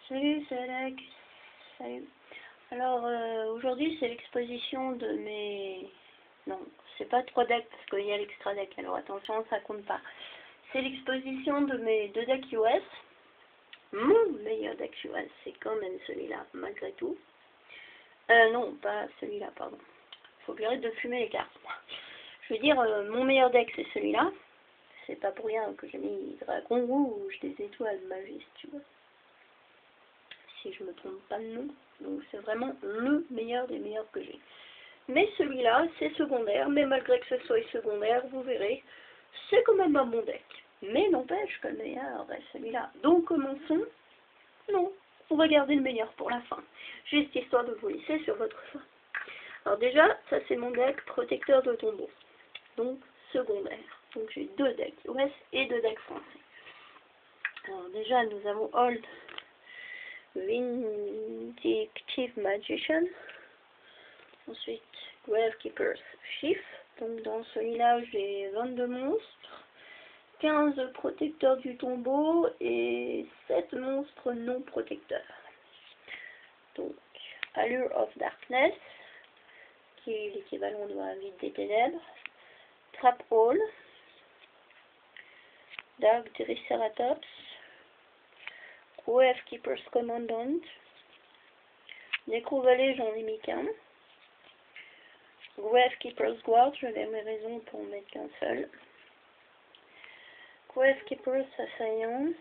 Salut, c'est Alex. Salut. Alors, aujourd'hui, c'est l'exposition de mes... Non, c'est pas 3 decks parce qu'il y a l'extra deck, alors attention, ça compte pas. C'est l'exposition de mes 2 decks US. Mon meilleur deck US, c'est quand même celui-là, malgré tout. Non, pas celui-là, pardon. Faut que j'arrête de fumer les cartes. Je veux dire, mon meilleur deck, c'est celui-là. C'est pas pour rien que j'ai mis Dragon Rouge, des étoiles majestueuses. Si je me trompe pas de nom. Donc c'est vraiment le meilleur des meilleurs que j'ai. Mais celui-là, c'est secondaire. Mais malgré que ce soit secondaire, vous verrez, c'est quand même un bon deck. Mais n'empêche que le meilleur reste celui-là. Donc commençons. Non, on va garder le meilleur pour la fin. Juste histoire de vous laisser sur votre fin. Alors déjà, ça c'est mon deck protecteur de tombeau. Donc secondaire. Donc j'ai 2 decks US et 2 decks français. Alors déjà, nous avons Old Vindictive Magician. Ensuite, Gravekeeper's Chief. Donc dans celui-là, j'ai 22 monstres, 15 protecteurs du tombeau et 7 monstres non protecteurs. Donc, Allure of Darkness, qui est l'équivalent de la Vide des Ténèbres. Trap Hole, Dark Triceratops, Gravekeeper's Commandant, Nécro-Vallée, j'en ai mis qu'un. Gravekeeper's Guard, j'avais mes raisons pour en mettre qu'un seul. Gravekeeper's Assaillant.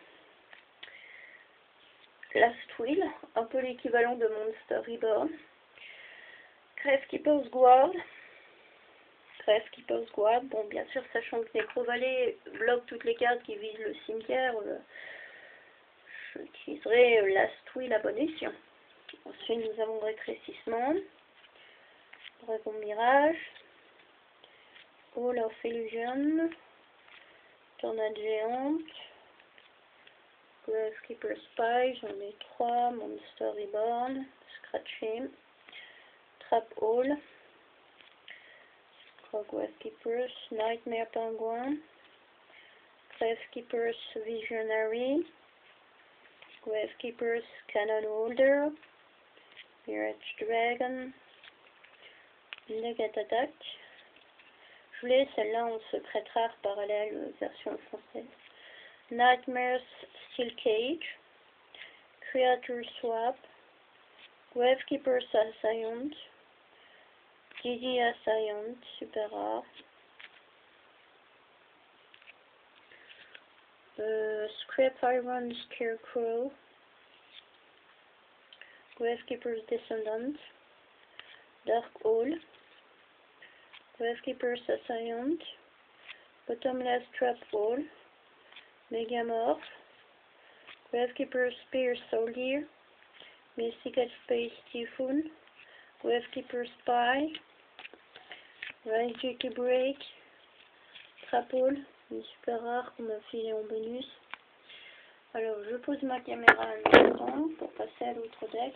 Last Will, un peu l'équivalent de Monster Reborn. Gravekeeper's Guard. Gravekeeper's Guard, bon bien sûr sachant que Nécro-Vallée bloque toutes les cartes qui visent le cimetière, j'utiliserai Last Will à bon escient. Ensuite nous avons Rétrécissement, Dragon Mirage, Hall of Illusion, Tornade Géante, Gravekeeper's Spy, j'en ai 3, Monster Reborn, Scratching, Trap Hole, Gravekeeper's Nightmare Penguin, Gravekeeper's Visionary, Gravekeeper's Cannon Holder, Mirage Dragon, Nugget Attack. Je voulais celle-là en secret rare parallèle version française. Nightmare's Steel Cage, Creature Swap, Gravekeeper's Assaillant, Dizzy Assaillant, super rare. Scrap Iron Scarecrow, Gravekeeper's Descendant, Dark Hole, Gravekeeper's Assaillant, Bottomless Trap Hole, Megamorph, Gravekeeper's Spear Soldier, Mystical Space Typhoon, Gravekeeper's Spy, Rage Break, Trap Hole, une super rare qu'on m'a filé en bonus. Alors je pose ma caméra un instant pour passer à l'autre deck.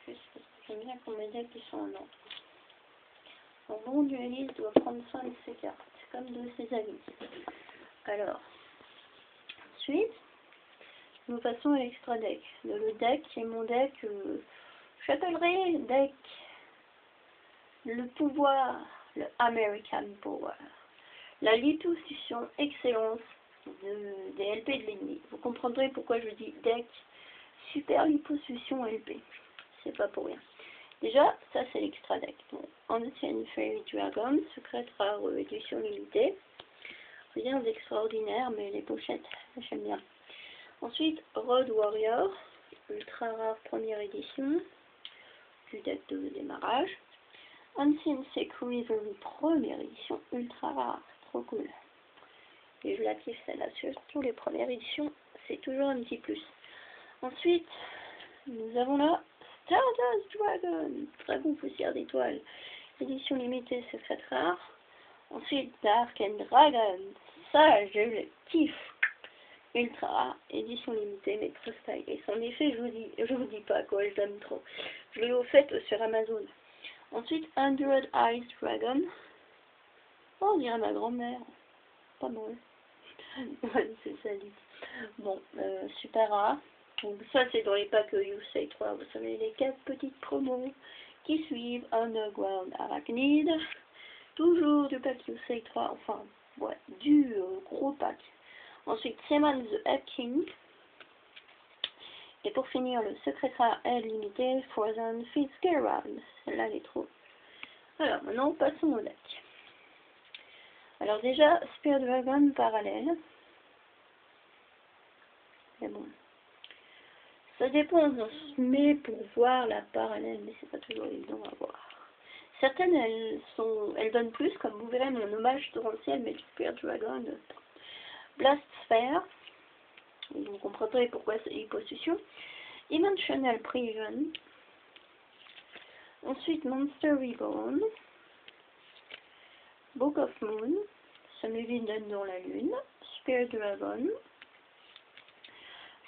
Juste parce que j'aime bien qu'on mes decks qui sont en ordre. Un bon dueliste doit prendre soin de ses cartes, comme de ses amis. Alors, ensuite, nous passons à l'extra deck. Le deck qui est mon deck, j'appellerai deck le pouvoir, le American Power. La liposuction excellence des LP de l'ennemi. Vous comprendrez pourquoi je dis deck super liposuction LP. C'est pas pour rien. Déjà, ça c'est l'extra deck. Donc, Ancient Fairy Dragon, secret rare édition limitée. Rien d'extraordinaire, mais les pochettes, j'aime bien. Ensuite, Road Warrior, ultra rare première édition, du deck de démarrage. Ancient Security première édition, ultra rare, trop cool. Et je la kiffe celle-là, surtout les premières éditions, c'est toujours un petit plus. Ensuite, nous avons là Stardust Dragon, Dragon Poussière d'étoiles, édition limitée, secret rare. Ensuite, Dark and Dragon, ça je le kiffe, ultra rare, édition limitée, mais trop stylé. En effet, je vous dis pas quoi, je l'aime trop. Je l'ai offert sur Amazon. Ensuite, 100 Eyes Dragon. Oh, on dirait ma grand-mère. Pas mal. C'est ça, dit. Bon, super rare. Donc ça c'est dans les packs Yusei 3, vous savez les 4 petites promos qui suivent Underground Arachnid. Toujours du pack Yusei 3, enfin ouais, du gros pack. Ensuite Seaman the Head King. Et pour finir le secret rare Air limité Frozen Fitzgerald. Celle-là elle est trop. Alors maintenant passons au deck. Alors déjà Spear Dragon parallèle. Mais bon. Ça dépend, on se met pour voir la parallèle, mais c'est pas toujours évident à voir. Certaines, elles donnent plus, comme vous verrez mon hommage torrentiel, mais du Spear Dragon. Blast Sphere, vous comprendrez pourquoi c'est hyposuction. Dimensional Prison. Ensuite, Monster Reborn. Book of Moon. Semi-Vinden dans la Lune. Spear Dragon.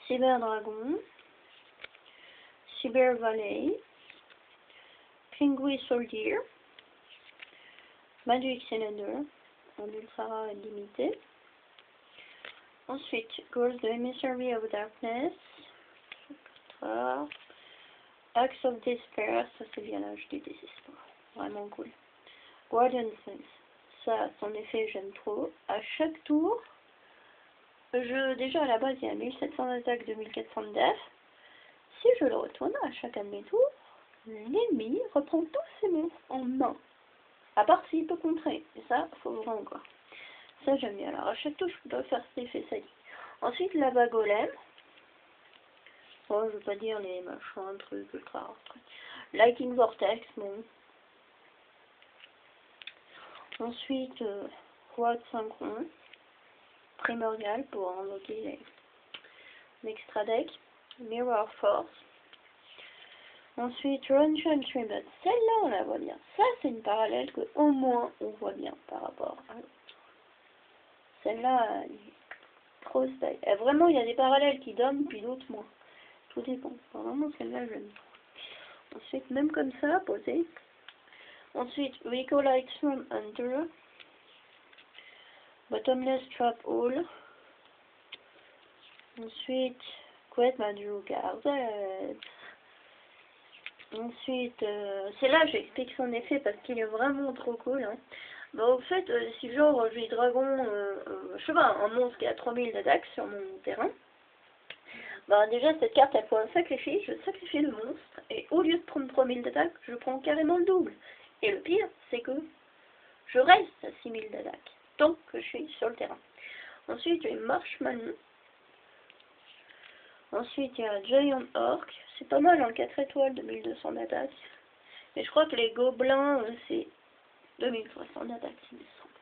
Cyber Dragon. Cyber Valley, Penguin Soldier, Magic Cylinder, en ultra rare et limité. Ensuite, Ghost the Emissary of Darkness, rare. Axe of Despair, ça c'est bien l'âge du désespoir, vraiment cool. Guardian Sense, ça son effet j'aime trop. À chaque tour, déjà à la base il y a 1700 d'attaque, 2400 de def. Si je le retourne à chacun de mes tours, l'ennemi reprend tous ses monstres en main. À part s'il peut contrer. Et ça, faut vraiment quoi. Ça j'aime bien. Alors à chaque tour, je peux faire cet effet, ça y est. Ensuite, Lava Golem. Bon, je veux pas dire les machins, trucs, ultra rares. Lightning Vortex, bon. Ensuite, Roi de Synchron. Primordial pour invoquer l'extra deck. Mirror Force. Ensuite, Runcheon Tribute. Celle-là, on la voit bien. Ça, c'est une parallèle que au moins on voit bien par rapport à l'autre. Celle-là, trop style. Vraiment, il y a des parallèles qui donnent, puis d'autres moins. Tout dépend. Vraiment, celle-là, j'aime trop. Ensuite, même comme ça, posé. Ensuite, Recollite from Hunter. Bottomless Trap Hole. Ensuite, Quet Madru Garden. Ensuite, c'est là que j'explique son effet parce qu'il est vraiment trop cool. Hein. Bah, au fait, si genre j'ai dragon, je sais pas, un monstre qui a 3000 d'attaque sur mon terrain, bah déjà cette carte elle faut un sacrifice, je sacrifie le monstre et au lieu de prendre 3000 d'attaque, je prends carrément le double. Et le pire, c'est que je reste à 6000 d'attaque tant que je suis sur le terrain. Ensuite, j'ai Marshmallow. Ensuite, il y a Giant Orc. C'est pas mal en 4 étoiles, 2200 d'attaque. Mais je crois que les gobelins, c'est 2300 d'attaque, il me semble.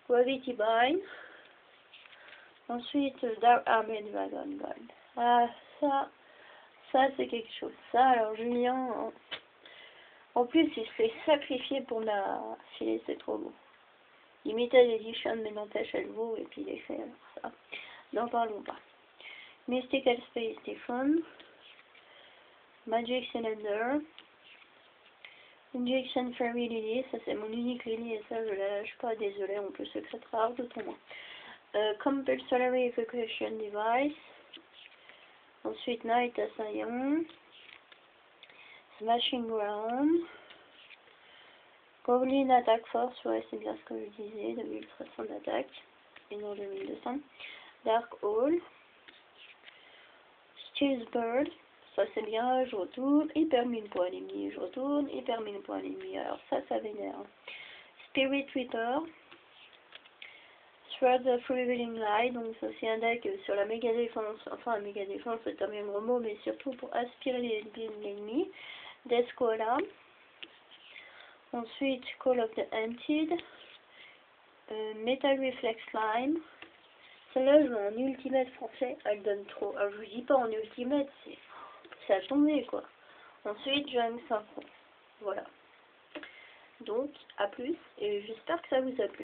Gravity Bind. Ensuite, Dark Armed Dragon Gold. Ah, ça c'est quelque chose. Ça, alors Julien, en plus, il se fait sacrifier pour la filer, c'est trop beau. Limited Edition, mais n'empêche, elle vaut, et puis l'effet, alors ça, n'en parlons pas. Mystical Space Typhon, Magic Cylinder, Injection Fairy Lily, ça c'est mon unique Lily et ça je la lâche pas, désolé, on peut secret rare de ton moins. Compulsory Evacuation Device, ensuite Night Assaillant, Smashing Ground, Goblin Attack Force, ouais c'est bien ce que je disais, 2300 d'attaque, et non 2200, Dark Hole, Steel's Bird, ça c'est bien, je retourne, il permet une poids ennemi, je retourne, il permet une poids ennemi, alors ça vénère. Spirit Reaper, Thread of Revealing Light, donc ça c'est un deck sur la méga défense, enfin la méga défense c'est un bien gros mot, mais surtout pour aspirer l'ennemi. Death Cola, ensuite Call of the Hunted, Metal Reflex Slime. Celle-là, je veux en ultimate français, elle donne trop. Alors, je vous dis pas en ultimate, c'est à tomber, quoi. Ensuite, Jungle Synchro. Voilà. Donc, à plus, et j'espère que ça vous a plu.